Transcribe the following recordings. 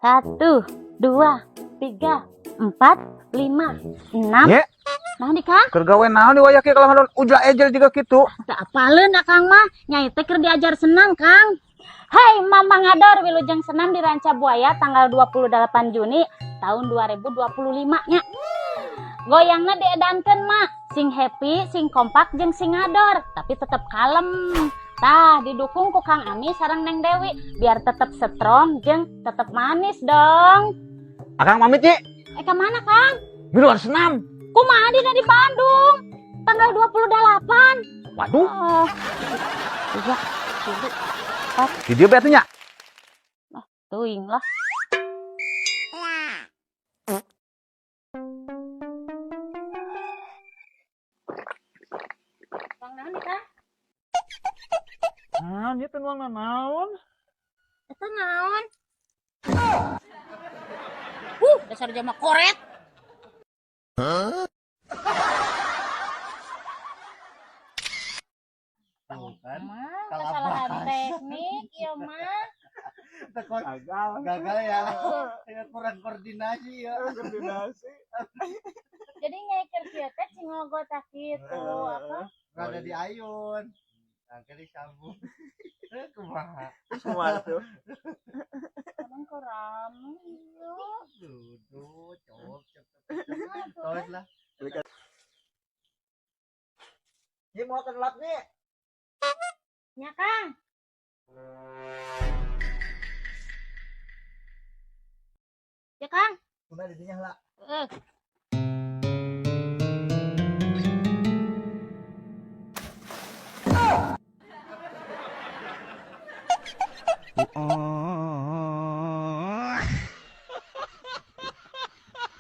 1, 2, 3, 4, 5, 6. Ye, Nah di Kang, keur gawe naon di wayah kieu kalahadon ujlah ejel juga kitu. teu apaleun Kang mah, nyai teh keur diajar senam Kang. Hai Mama Ngador wilujeng senam di Ranca Buaya tanggal 28 Juni tahun 2025 nya. Goyangna diedankeun Mak, sing happy, sing kompak jeung sing ngador, tapi tetep kalem. Tah didukung ku Kang Ami sareng Neng Dewi biar tetep strong jeung tetep manis dong. Akang pamit Ci. Ka mana Kang? Di luar senam. Kumaha dina di Bandung tanggal 28. Waduh, Oh, 3, 4, di dieu batunya. tuing lah. Bang naon nih Kang? Naon ieu teh naon? Eta naon? Dasar jama koret. Bukan. Kesalahan teknik, ya mah. Gagal ya. Kurang koordinasi ya. Jadi nyai kerja teh cingogotak gitu apa? Rada di ayun. Angke disambung. Kumaha? Semua tuh. Emang koram. Duduk, cowok, cepet lah. Ini mau ke lap nih. Nya Kang. Ya Kang. Udah di dinya lah.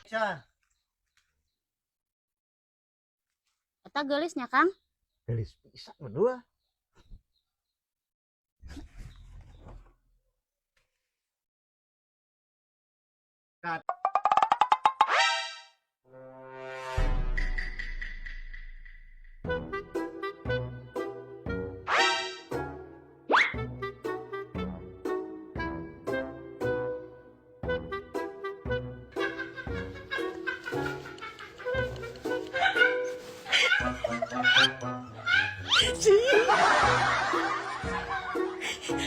Action. Eta geulisnya Kang. Gelis pisan berdua. Cut.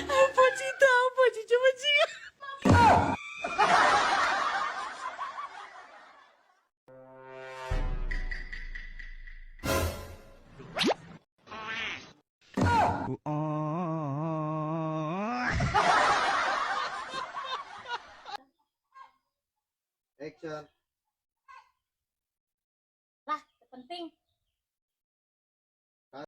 Apa sih coba sih? Action. Lah, penting